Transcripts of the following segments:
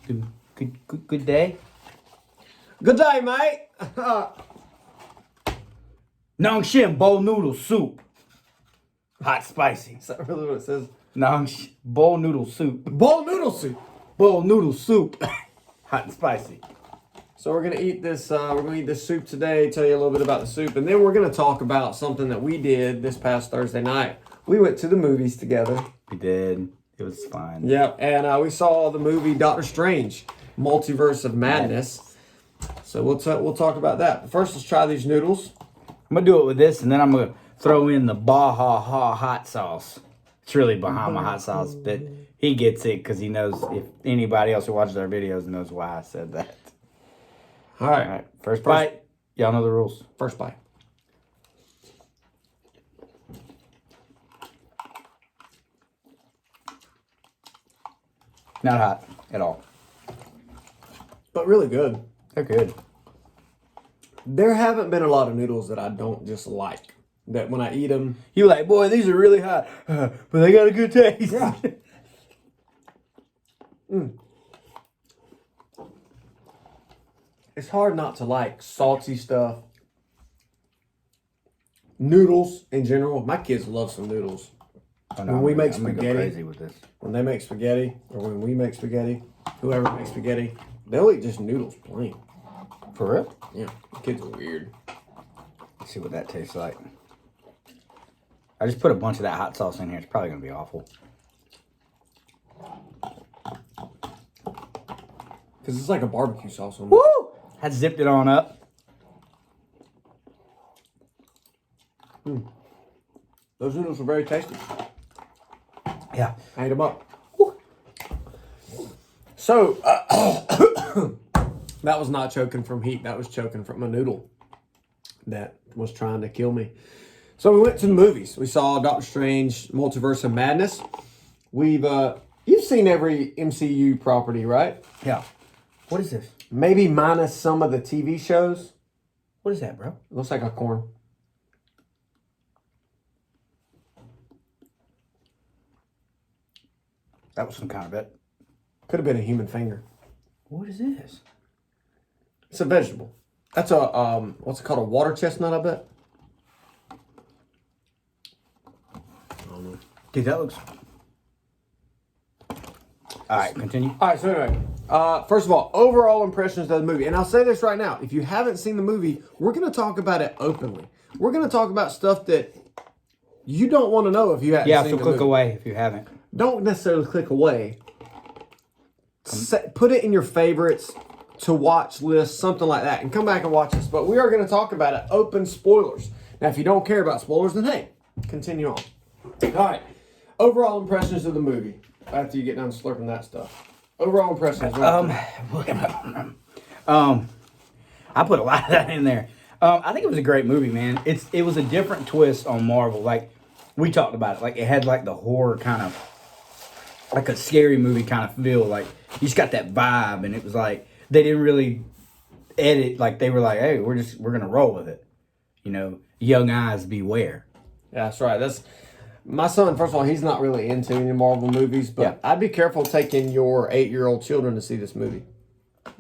Good day. Good day, mate. NONGSHIM bowl noodle soup. Hot spicy. Is that really what it says? Bowl noodle soup. Bowl noodle soup. Bowl noodle soup. Hot and spicy. So we're gonna eat this. We're gonna eat this soup today. Tell you a little bit about the soup, and then we're gonna talk about something that we did this past Thursday night. We went to the movies together. We did. It was fun. Yep, and we saw the movie Doctor Strange, Multiverse of Madness. So we'll talk about that. But first, let's try these noodles. I'm gonna do it with this, and then I'm gonna throw in the Baja hot sauce. It's really Bahama hot sauce, but he gets it because he knows. If anybody else who watches our videos knows why I said that. All right. First bite. Y'all know the rules. First bite. Not hot at all. But really good. They're good. There haven't been a lot of noodles that I don't just like. That when I eat them... You're like, boy, these are really hot, but they got a good taste. Yeah. It's hard not to like salty stuff. Noodles in general. My kids love some noodles. Oh, no, When we make I'm gonna go spaghetti, crazy with this. when they make spaghetti, or when we make spaghetti, whoever makes spaghetti, they'll eat just noodles plain. For real? Yeah, kids are weird. Let's see what that tastes like. I just put a bunch of that hot sauce in here. It's probably gonna be awful. Because it's like a barbecue sauce on it. Woo! I zipped it on up. Those noodles are very tasty. Yeah. I ate them up. Woo. So, that was not choking from heat. That was choking from a noodle that was trying to kill me. So we went to the movies. We saw Doctor Strange, Multiverse of Madness. You've seen every MCU property, right? Yeah. What is this? Maybe minus some of the TV shows. What is that, bro? It looks like a corn. That was some kind of it. Could have been a human finger. What is this? It's a vegetable. That's a, what's it called? A water chestnut, I bet. Dude, that looks... All right, continue. All right, so anyway, first of all, overall impressions of the movie. And I'll say this right now. If you haven't seen the movie, we're going to talk about it openly. We're going to talk about stuff that you don't want to know if you haven't seen the movie. Yeah, so click away if you haven't. Don't necessarily click away. Put it in your favorites to watch list, something like that, and come back and watch this. But we are going to talk about it, open spoilers. Now, if you don't care about spoilers, then hey, continue on. All right. Overall impressions of the movie. After you get done slurping that stuff. Overall impressions. I put a lot of that in there. I think it was a great movie, man. It was a different twist on Marvel. Like, we talked about it. Like, it had, like, the horror kind of, like a scary movie kind of feel. Like, you just got that vibe, and it was like, they didn't really edit. Like, they were like, hey, we're going to roll with it. You know, young eyes beware. Yeah, that's right. My son, first of all, he's not really into any Marvel movies, but yeah. I'd be careful taking your 8-year-old children to see this movie.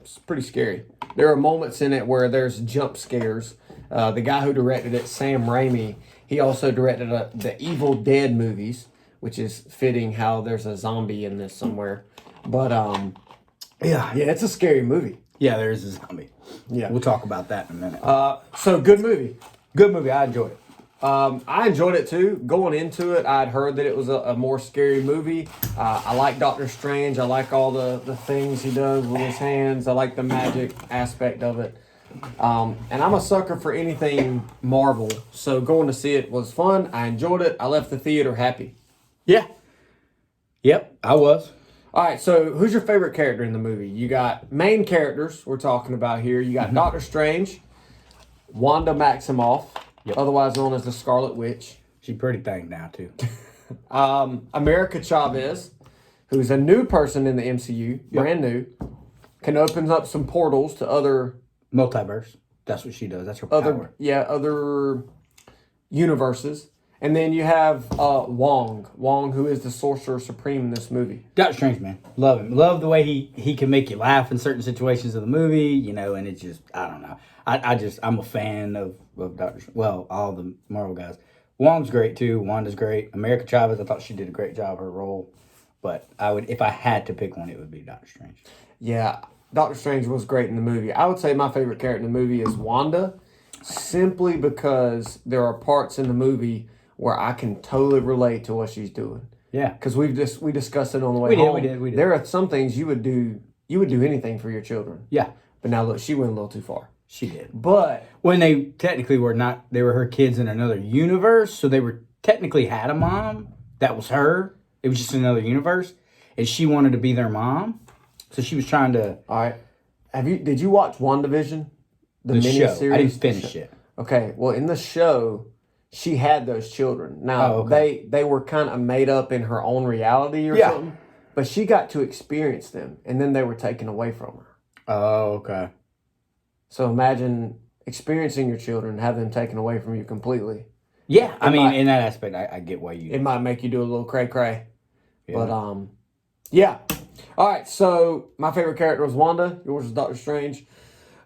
It's pretty scary. There are moments in it where there's jump scares. The guy who directed it, Sam Raimi, he also directed the Evil Dead movies, which is fitting how there's a zombie in this somewhere. But, yeah, it's a scary movie. Yeah, there is a zombie. Yeah. We'll talk about that in a minute. So, good movie. Good movie. I enjoyed it. I enjoyed it too. Going into it, I'd heard that it was a more scary movie. I like Doctor Strange. I like all the things he does with his hands. I like the magic aspect of it. And I'm a sucker for anything Marvel. So going to see it was fun. I enjoyed it. I left the theater happy. Yeah. Yep, I was. All right, so who's your favorite character in the movie? You got main characters we're talking about here. You got Doctor Strange, Wanda Maximoff. Yep. Otherwise known as the Scarlet Witch. She's pretty thing now, too. America Chavez, who's a new person in the MCU, brand new, can open up some portals to other... Multiverse. That's what she does. That's her power. Other universes. And then you have Wong, who is the Sorcerer Supreme in this movie. Doctor Strange, man. Love him. Love the way he can make you laugh in certain situations of the movie, you know, and it's just, I don't know. I'm a fan of Doctor Strange. Well, all the Marvel guys. Wong's great, too. Wanda's great. America Chavez, I thought she did a great job, her role. But if I had to pick one, it would be Doctor Strange. Yeah, Doctor Strange was great in the movie. I would say my favorite character in the movie is Wanda, simply because there are parts in the movie where I can totally relate to what she's doing. Yeah. Because we discussed it on the way home. We did. There are some things you would do anything for your children. Yeah. But now look, she went a little too far. She did. But when they technically were not, they were her kids in another universe, so they were technically had a mom. That was her. It was just another universe. And she wanted to be their mom. So she was trying to... All right. Did you watch WandaVision? The show. I didn't finish it. Okay. Well, in the show, she had those children. Now, they were kind of made up in her own reality or something. But she got to experience them, and then they were taken away from her. Oh, okay. So imagine experiencing your children, have them taken away from you completely. Yeah, I mean, in that aspect, I get why you... It might make you do a little cray-cray. Yeah. But, yeah. All right, so my favorite character was Wanda. Yours was Doctor Strange.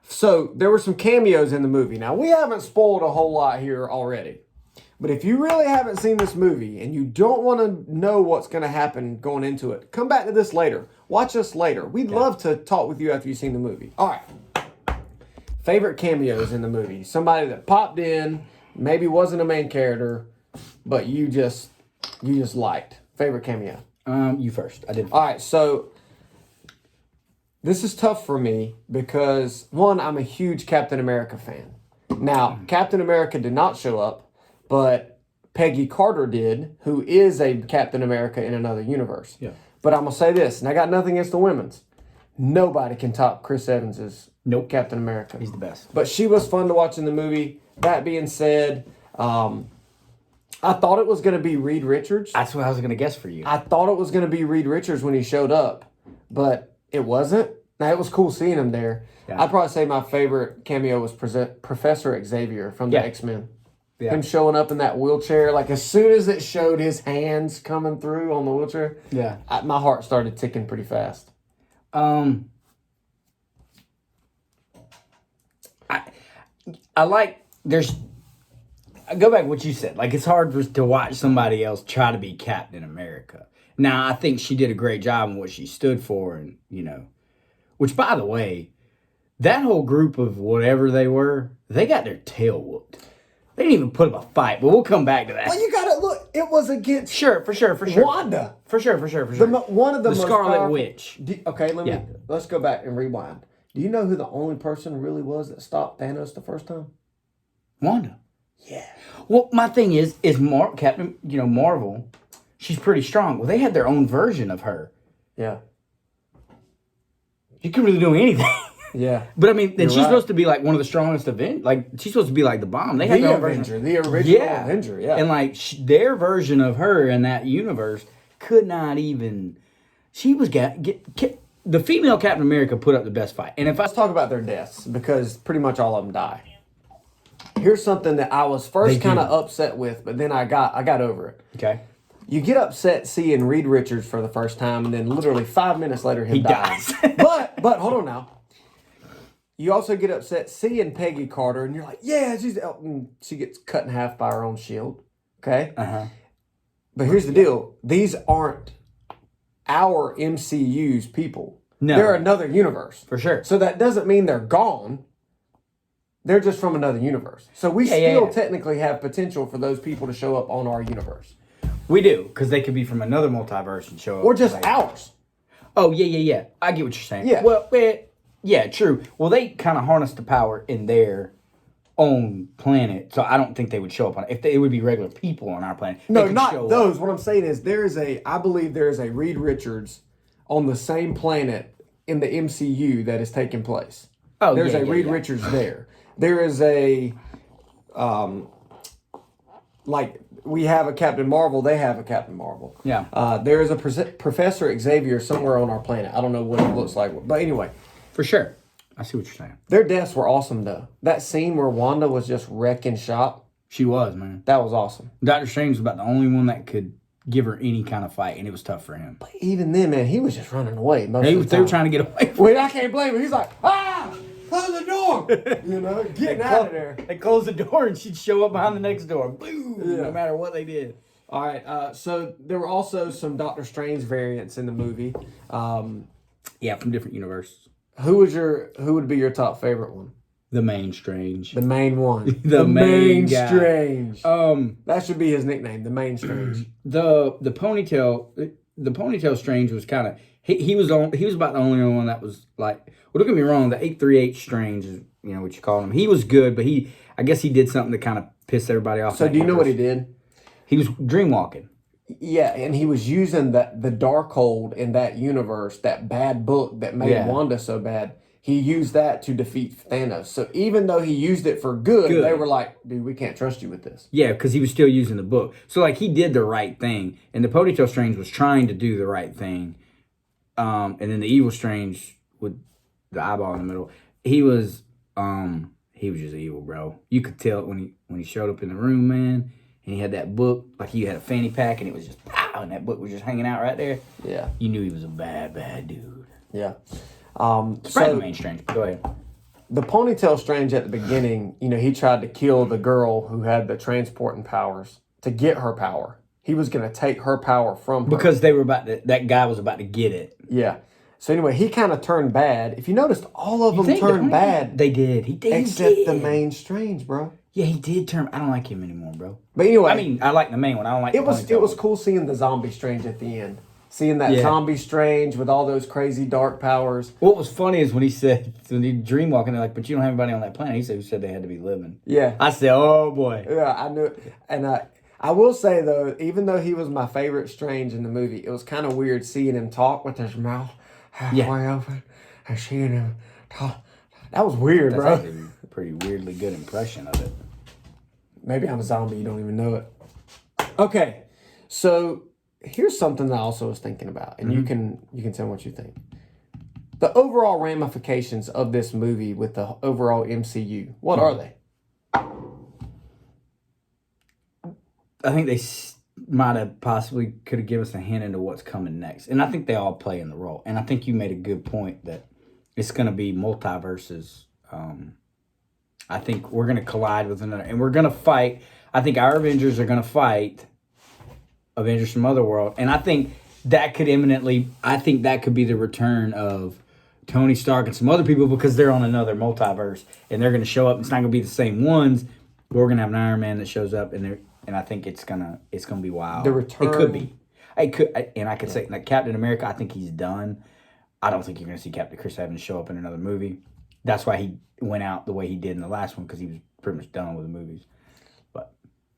So there were some cameos in the movie. Now, we haven't spoiled a whole lot here already. But if you really haven't seen this movie and you don't want to know what's going to happen going into it, come back to this later. Watch us later. We'd love to talk with you after you've seen the movie. All right. Favorite cameos in the movie. Somebody that popped in, maybe wasn't a main character, but you just liked. Favorite cameo. You first. I did. All right, so this is tough for me because, one, I'm a huge Captain America fan. Now, Captain America did not show up, but Peggy Carter did, who is a Captain America in another universe. Yeah. But I'm going to say this, and I got nothing against the women's. Nobody can top Chris Evans's Captain America. He's the best. But she was fun to watch in the movie. That being said, I thought it was going to be Reed Richards. That's what I was going to guess for you. I thought it was going to be Reed Richards when he showed up, but it wasn't. Now, it was cool seeing him there. Yeah. I'd probably say my favorite cameo was Professor Xavier from the X-Men. Yeah. Him showing up in that wheelchair. Like, as soon as it showed his hands coming through on the wheelchair, my heart started ticking pretty fast. I like, I go back to what you said. Like, it's hard to watch somebody else try to be Captain America. Now, I think she did a great job in what she stood for, and, you know, which, by the way, that whole group of whatever they were, they got their tail whooped. They didn't even put up a fight, but we'll come back to that. Well, you gotta look. It was against for sure. Wanda. For sure. One of the most Scarlet powerful, Witch. Let's go back and rewind. Do you know who the only person really was that stopped Thanos the first time? Wanda. Yeah. Well, my thing is Captain, Marvel, she's pretty strong. Well, they had their own version of her. Yeah. She couldn't really do anything. Yeah. But I mean, then she's supposed to be like one of the strongest Avengers. Like, she's supposed to be like the bomb. They had the Avenger, the original Avenger, yeah. And like their version of her in that universe could not even. She was the female Captain America put up the best fight. And if let's talk about their deaths, because pretty much all of them die. Here's something that I was first kind of upset with, but then I got over it. Okay. You get upset seeing Reed Richards for the first time, and then literally 5 minutes later he dies. but hold on now. You also get upset seeing Peggy Carter, and you're like, yeah, she gets cut in half by her own shield. Okay? Uh-huh. But here's the deal. These aren't our MCU's people. No. They're another universe. For sure. So that doesn't mean they're gone. They're just from another universe. So we still technically have potential for those people to show up on our universe. We do, because they could be from another multiverse and show up. Or just ours. Oh, yeah. I get what you're saying. Yeah. Well, yeah, true. Well, they kind of harness the power in their own planet, so I don't think they would show up on it. It would be regular people on our planet. No, not those. What I'm saying is I believe there is a Reed Richards on the same planet in the MCU that is taking place. Oh, there's a Reed Richards there. There is a, we have a Captain Marvel, they have a Captain Marvel. Yeah. There is a Professor Xavier somewhere on our planet. I don't know what it looks like, but anyway. For sure. I see what you're saying. Their deaths were awesome, though. That scene where Wanda was just wrecking shop. She was, man. That was awesome. Doctor Strange was about the only one that could give her any kind of fight, and it was tough for him. But even then, man, he was just running away most of the time. They were trying to get away from Wait, I can't blame him. He's like, close the door. Getting out of there. They closed the door, and she'd show up behind the next door. Boom! Yeah. No matter what they did. All right, so there were also some Doctor Strange variants in the movie. Yeah, from different universes. Who would be your top favorite one? The main Strange. The main one. the main Strange. That should be his nickname, the main Strange. The ponytail Strange was kind of he was about the only one that was like, well, don't get me wrong, the 838 Strange is what you call him. He was good, but I guess he did something to kind of piss everybody off. So do you know what he did? He was dreamwalking. Yeah, and he was using the Darkhold in that universe, that bad book that made Wanda so bad. He used that to defeat Thanos. So even though he used it for good, they were like, dude, we can't trust you with this. Yeah, because he was still using the book. So, like, he did the right thing. And the Ponytail Strange was trying to do the right thing. And then the Evil Strange with the eyeball in the middle, he was just evil, bro. You could tell it when he showed up in the room, man. And he had that book, like he had a fanny pack, and it was just pow, and that book was just hanging out right there. Yeah. You knew he was a bad, bad dude. Yeah. The main Strange. Go ahead. The Ponytail Strange at the beginning, he tried to kill the girl who had the transporting powers to get her power. He was going to take her power from her. Because that guy was about to get it. Yeah. So anyway, he kind of turned bad. If you noticed, all of them turned bad. They did. He did. Except the main Strange, bro. Yeah, he did turn. I don't like him anymore, bro. But anyway, I mean, I like the main one. I don't like. It was cool seeing the zombie Strange at the end. Seeing that zombie Strange with all those crazy dark powers. What was funny is when he dreamwalking, they're like, but you don't have anybody on that planet. He said they had to be living. Yeah. I said, oh boy. Yeah, I knew it. And I will say though, even though he was my favorite Strange in the movie, it was kind of weird seeing him talk with his mouth halfway open and seeing him talk. That was weird, bro. That's actually a pretty weirdly good impression of it. Maybe I'm a zombie, you don't even know it. Okay, so here's something that I also was thinking about, and you can tell me what you think. The overall ramifications of this movie with the overall MCU, what are they? I think they might have possibly could have given us a hint into what's coming next. And I think they all play in the role. And I think you made a good point that it's going to be multiverses. I think we're going to collide with another. And we're going to fight. I think our Avengers are going to fight Avengers from Otherworld. And I think that could be the return of Tony Stark and some other people because they're on another multiverse. And they're going to show up. It's not going to be the same ones. But we're going to have an Iron Man that shows up and I think it's gonna be wild. The return. It could be. I could say like Captain America. I think he's done. I don't think you're gonna see Captain Chris Evans show up in another movie. That's why he went out the way he did in the last one because he was pretty much done with the movies.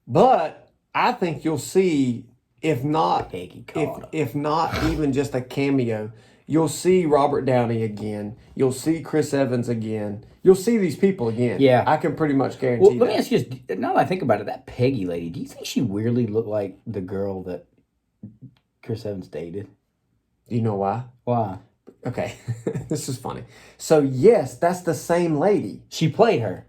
But I think you'll see, if not even just a cameo, you'll see Robert Downey again. You'll see Chris Evans again. You'll see these people again. Yeah. I can pretty much guarantee that. Let me ask you this. Now that I think about it, that Peggy lady, do you think she weirdly looked like the girl that Chris Evans dated? Do you know why? Why? Okay. This is funny. So, yes, that's the same lady. She played her.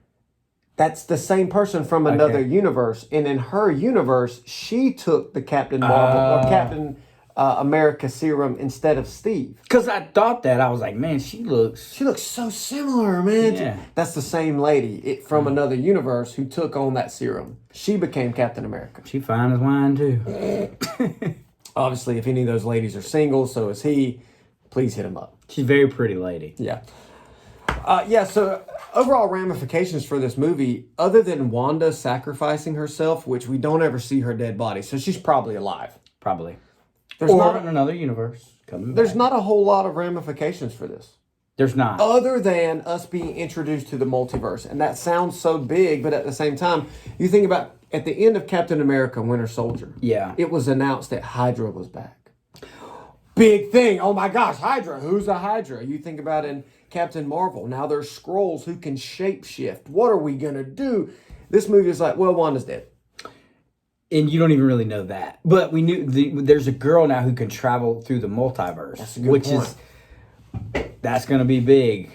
That's the same person from another universe. And in her universe, she took the Captain Marvel or Captain America serum instead of Steve. Because I thought that. I was like, man, she looks so similar, man. Yeah. That's the same lady from another universe who took on that serum. She became Captain America. She fine as wine, too. Obviously, if any of those ladies are single, so is he. Please hit him up. She's a very pretty lady. Yeah. So overall ramifications for this movie, other than Wanda sacrificing herself, which we don't ever see her dead body, so she's probably alive. Probably. There's not in another universe coming back. There's not a whole lot of ramifications for this. There's not. Other than us being introduced to the multiverse. And that sounds so big, but at the same time, you think about at the end of Captain America, Winter Soldier. Yeah. It was announced that Hydra was back. Big thing. Oh my gosh, Hydra. Who's a Hydra? You think about in Captain Marvel. Now there's Skrulls who can shapeshift. What are we going to do? This movie is like, well, Wanda's dead. And you don't even really know that. But we knew there's a girl now who can travel through the multiverse. That's a good point. That's going to be big.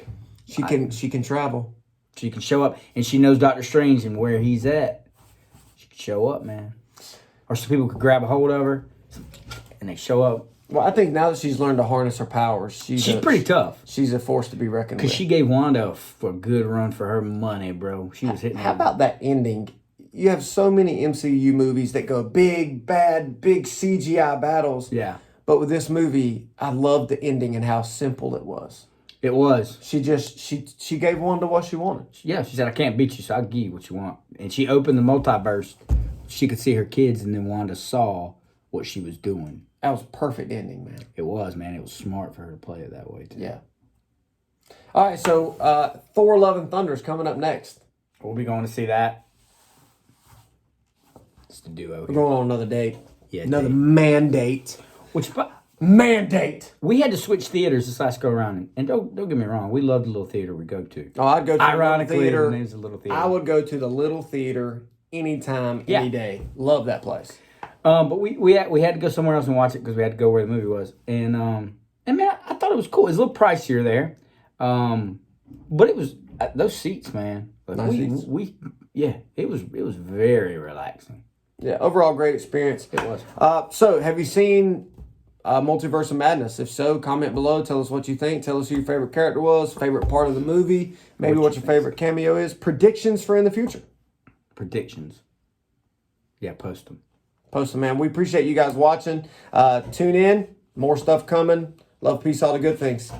She can travel. She can show up, and she knows Doctor Strange and where he's at. show up, man. Or some people could grab a hold of her and they show up. Well, I think now that she's learned to harness her powers, she's pretty tough. She's a force to be reckoned with. Because she gave Wanda a good run for her money, bro. She was hitting. How about that ending? You have so many MCU movies that go big, bad, big CGI battles. Yeah. But with this movie, I loved the ending and how simple it was. It was. She gave Wanda what she wanted. Yeah, she said, I can't beat you, so I'll give you what you want. And she opened the multiverse. She could see her kids, and then Wanda saw what she was doing. That was a perfect ending, man. It was, man. It was smart for her to play it that way, too. Yeah. All right, so Thor Love and Thunder is coming up next. We'll be going to see that. It's the duo. We're going on another date. Yeah, another date. mandate. Mandate. We had to switch theaters this last go around, and don't get me wrong, we love the little theater we go to. Oh, I'd go to Ironically, the little it is a little theater. I would go to the little theater anytime, any day. Love that place. But we had to go somewhere else and watch it because we had to go where the movie was, and man, I thought it was cool. It was a little pricier there, but it was those seats, man. Nice seats. It was very relaxing. Yeah, overall great experience. It was. So, have you seen Multiverse of Madness? If so, comment below. Tell us what you think. Tell us who your favorite character was, favorite part of the movie, maybe what your favorite cameo is. Predictions for in the future. Predictions. Yeah, post them. Post them, man. We appreciate you guys watching. Tune in. More stuff coming. Love, peace, all the good things.